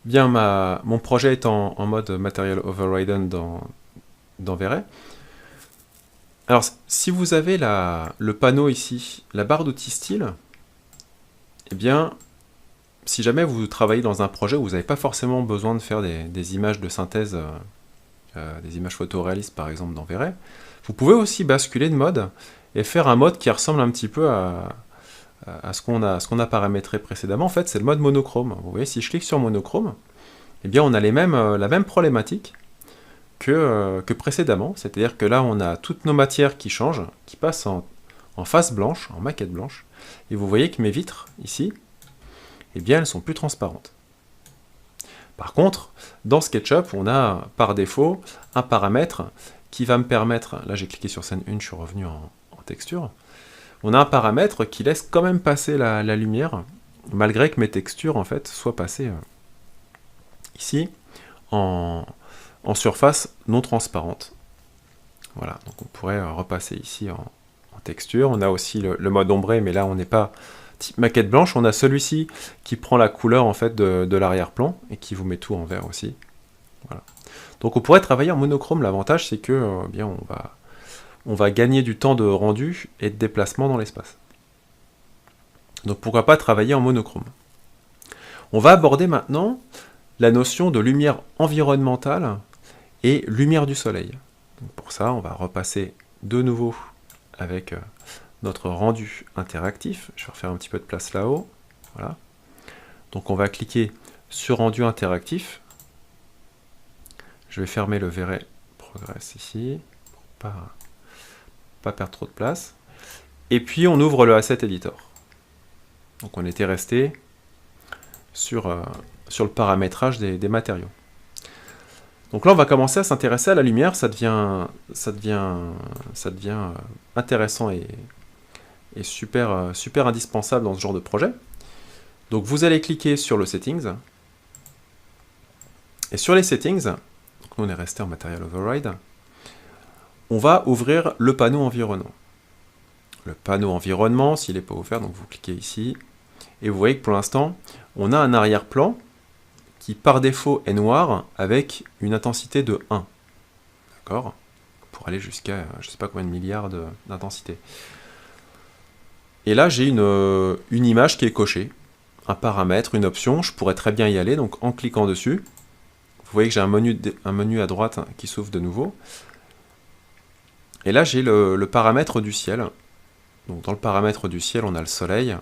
Bien, mon projet est en mode Material Override dans V-Ray. Alors, si vous avez le panneau ici, la barre d'outils style, eh bien, si jamais vous travaillez dans un projet où vous n'avez pas forcément besoin de faire des images de synthèse, des images photoréalistes par exemple dans V-Ray, vous pouvez aussi basculer de mode et faire un mode qui ressemble un petit peu à ce qu'on a paramétré précédemment. En fait, c'est le mode monochrome. Vous voyez, si je clique sur monochrome, eh bien, on a la même problématique que précédemment. C'est-à-dire que là, on a toutes nos matières qui changent, qui passent en face blanche, en maquette blanche. Et vous voyez que mes vitres, ici, eh bien, elles sont plus transparentes. Par contre, dans SketchUp, on a par défaut un paramètre qui va me permettre, là j'ai cliqué sur scène 1, je suis revenu en texture, on a un paramètre qui laisse quand même passer la lumière, malgré que mes textures en fait soient passées ici en surface non transparente. Voilà, donc on pourrait repasser ici en texture. On a aussi le mode ombré, mais là on n'est pas type maquette blanche. On a celui-ci qui prend la couleur en fait de l'arrière-plan et qui vous met tout en vert aussi. Voilà. Donc on pourrait travailler en monochrome. L'avantage c'est que bien on va gagner du temps de rendu et de déplacement dans l'espace. Donc pourquoi pas travailler en monochrome. On va aborder maintenant la notion de lumière environnementale et lumière du soleil. Donc pour ça, on va repasser de nouveau avec notre rendu interactif. Je vais refaire un petit peu de place là-haut. Voilà. Donc on va cliquer sur rendu interactif. Je vais fermer le V-Ray Progress ici, pour pas perdre trop de place. Et puis on ouvre le Asset Editor. Donc on était resté sur le paramétrage des matériaux. Donc là, on va commencer à s'intéresser à la lumière, ça devient intéressant et super indispensable dans ce genre de projet. Donc vous allez cliquer sur le Settings, et sur les Settings, donc nous on est resté en Material Override, on va ouvrir le panneau environnement. Le panneau environnement, s'il n'est pas ouvert, donc vous cliquez ici, et vous voyez que pour l'instant, on a un arrière-plan qui par défaut est noir avec une intensité de 1. D'accord? Pour aller jusqu'à je ne sais pas combien de milliards d'intensité. Et là, j'ai une image qui est cochée, un paramètre, une option. Je pourrais très bien y aller, donc en cliquant dessus, vous voyez que j'ai un menu à droite qui s'ouvre de nouveau. Et là, j'ai le paramètre du ciel. Donc dans le paramètre du ciel, on a le soleil,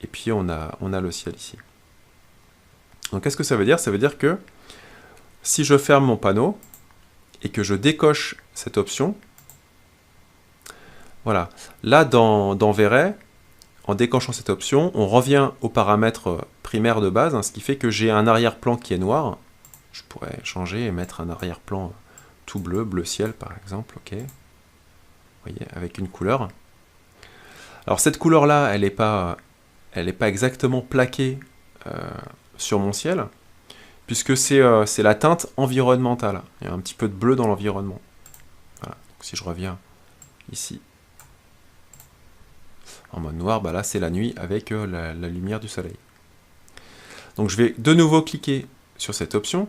et puis on a le ciel ici. Donc qu'est-ce que ça veut dire? Ça veut dire que si je ferme mon panneau et que je décoche cette option, voilà, là dans V-Ray, en décochant cette option, on revient au paramètre primaire de base, hein, ce qui fait que j'ai un arrière-plan qui est noir. Je pourrais changer et mettre un arrière-plan tout bleu, bleu ciel par exemple, ok. Vous voyez, avec une couleur. Alors cette couleur-là, elle n'est pas exactement plaquée sur mon ciel, puisque c'est la teinte environnementale. Il y a un petit peu de bleu dans l'environnement. Voilà. Donc, si je reviens ici, en mode noir, bah là c'est la nuit avec la lumière du soleil. Donc je vais de nouveau cliquer sur cette option,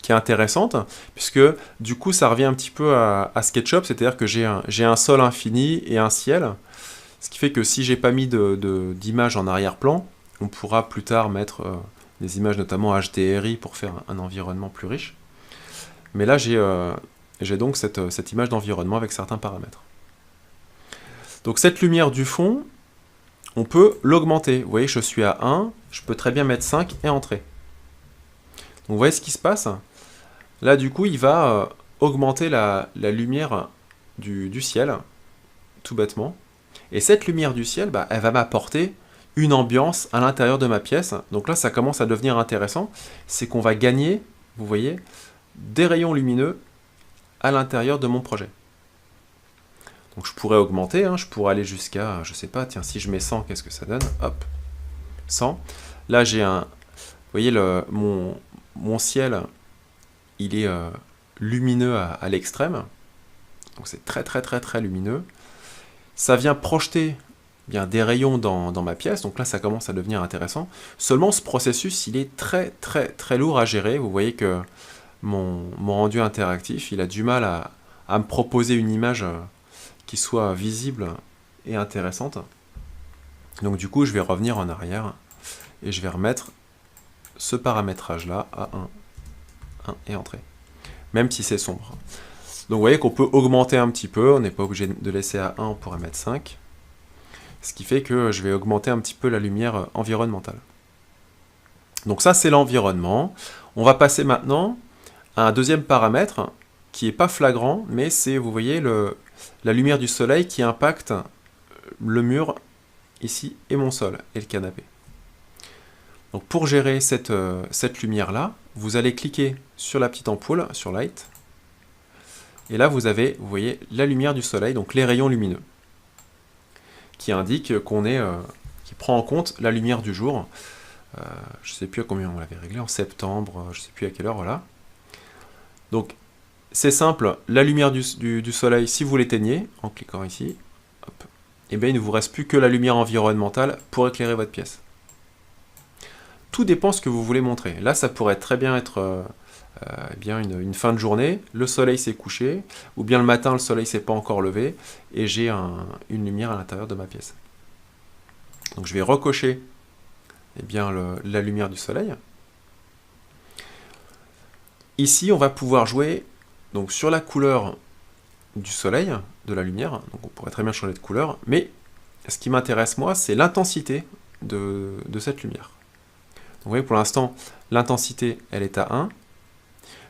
qui est intéressante, puisque du coup ça revient un petit peu à SketchUp, c'est-à-dire que j'ai un sol infini et un ciel, ce qui fait que si j'ai pas mis d'image en arrière-plan, on pourra plus tard mettre des images notamment HDRI pour faire un environnement plus riche. Mais là j'ai donc cette image d'environnement avec certains paramètres. Donc cette lumière du fond, on peut l'augmenter. Vous voyez, je suis à 1, je peux très bien mettre 5 et entrer. Donc vous voyez ce qui se passe? Là du coup il va augmenter la lumière du ciel, tout bêtement. Et cette lumière du ciel, bah, elle va m'apporter une ambiance à l'intérieur de ma pièce. Donc là, ça commence à devenir intéressant. C'est qu'on va gagner, vous voyez, des rayons lumineux à l'intérieur de mon projet. Donc je pourrais augmenter, hein, je pourrais aller jusqu'à, je sais pas, tiens, si je mets 100, qu'est-ce que ça donne? Hop, 100. Là, j'ai un... Vous voyez, mon ciel, il est lumineux à l'extrême. Donc c'est très lumineux. Ça vient projeter bien des rayons dans ma pièce, donc là ça commence à devenir intéressant. Seulement ce processus, il est très lourd à gérer. Vous voyez que mon rendu interactif, il a du mal à me proposer une image qui soit visible et intéressante. Donc du coup, je vais revenir en arrière et je vais remettre ce paramétrage-là à 1 et entrée, même si c'est sombre. Donc vous voyez qu'on peut augmenter un petit peu, on n'est pas obligé de laisser à 1, on pourrait mettre 5. Ce qui fait que je vais augmenter un petit peu la lumière environnementale. Donc ça, c'est l'environnement. On va passer maintenant à un deuxième paramètre qui n'est pas flagrant, mais c'est, vous voyez, la lumière du soleil qui impacte le mur ici et mon sol et le canapé. Donc pour gérer cette lumière-là, vous allez cliquer sur la petite ampoule, sur Light, et là vous avez, vous voyez, la lumière du soleil, donc les rayons lumineux, qui indique qui prend en compte la lumière du jour. Je ne sais plus à combien on l'avait réglé, en septembre, je ne sais plus à quelle heure, voilà. Donc c'est simple, la lumière du soleil, si vous l'éteignez, en cliquant ici, hop, et bien il ne vous reste plus que la lumière environnementale pour éclairer votre pièce. Tout dépend de ce que vous voulez montrer. Là, ça pourrait très bien être bien une fin de journée, le soleil s'est couché, ou bien le matin, le soleil s'est pas encore levé, et j'ai une lumière à l'intérieur de ma pièce. Donc je vais recocher bien, la lumière du soleil. Ici, on va pouvoir jouer donc, sur la couleur du soleil, de la lumière, donc on pourrait très bien changer de couleur, mais ce qui m'intéresse moi, c'est l'intensité de cette lumière. Donc, vous voyez, pour l'instant, l'intensité, elle est à 1.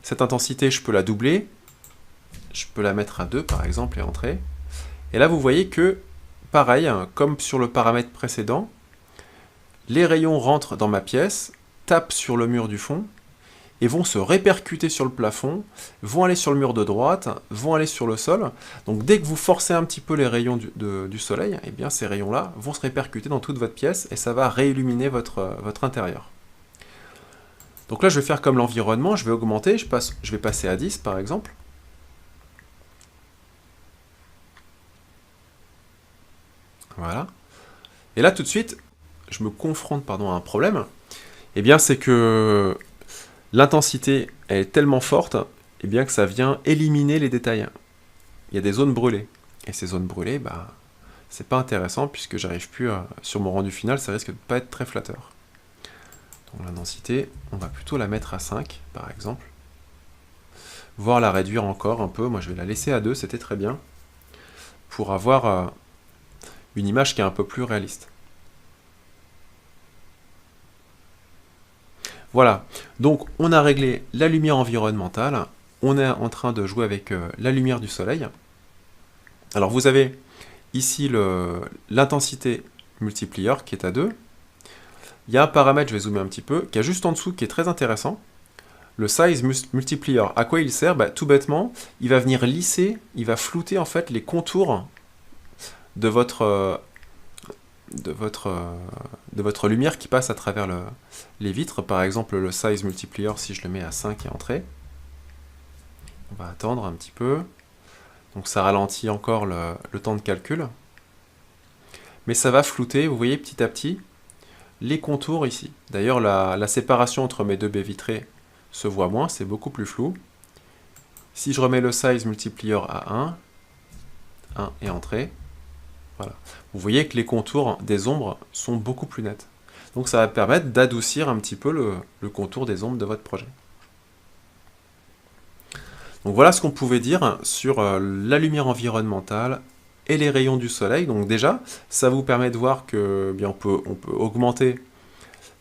Cette intensité, je peux la doubler. Je peux la mettre à 2, par exemple, et entrer. Et là, vous voyez que, pareil, comme sur le paramètre précédent, les rayons rentrent dans ma pièce, tapent sur le mur du fond, et vont se répercuter sur le plafond, vont aller sur le mur de droite, vont aller sur le sol. Donc dès que vous forcez un petit peu les rayons du soleil, eh bien ces rayons-là vont se répercuter dans toute votre pièce, et ça va réilluminer votre intérieur. Donc là, je vais faire comme l'environnement, je vais augmenter, je vais passer à 10 par exemple. Voilà. Et là, tout de suite, je me confronte à un problème. Eh bien, c'est que l'intensité est tellement forte eh bien, que ça vient éliminer les détails. Il y a des zones brûlées. Et ces zones brûlées, bah, c'est pas intéressant puisque j'arrive plus sur mon rendu final, ça risque de pas être très flatteur. Donc la densité, on va plutôt la mettre à 5, par exemple. Voire la réduire encore un peu. Moi, je vais la laisser à 2, c'était très bien. Pour avoir une image qui est un peu plus réaliste. Voilà. Donc, on a réglé la lumière environnementale. On est en train de jouer avec la lumière du soleil. Alors, vous avez ici l'intensité multiplier qui est à 2. Il y a un paramètre, je vais zoomer un petit peu, qui est juste en dessous, qui est très intéressant. Le size multiplier, à quoi il sert? Tout bêtement, il va venir lisser, il va flouter en fait les contours de votre lumière qui passe à travers les vitres. Par exemple, le size multiplier, si je le mets à 5 et entrée, on va attendre un petit peu. Donc ça ralentit encore le temps de calcul. Mais ça va flouter, vous voyez, petit à petit, les contours ici. D'ailleurs, la séparation entre mes deux baies vitrées se voit moins, c'est beaucoup plus flou. Si je remets le size multiplier à 1 et entrée, voilà. Vous voyez que les contours des ombres sont beaucoup plus nets. Donc ça va permettre d'adoucir un petit peu le contour des ombres de votre projet. Donc voilà ce qu'on pouvait dire sur la lumière environnementale et les rayons du soleil. Donc déjà, ça vous permet de voir que bien, on peut augmenter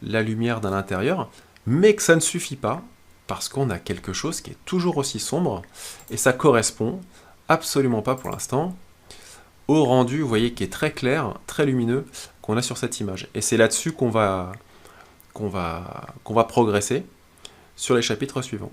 la lumière d'un intérieur, mais que ça ne suffit pas, parce qu'on a quelque chose qui est toujours aussi sombre, et ça correspond absolument pas pour l'instant au rendu, vous voyez, qui est très clair, très lumineux, qu'on a sur cette image. Et c'est là-dessus qu'on va progresser sur les chapitres suivants.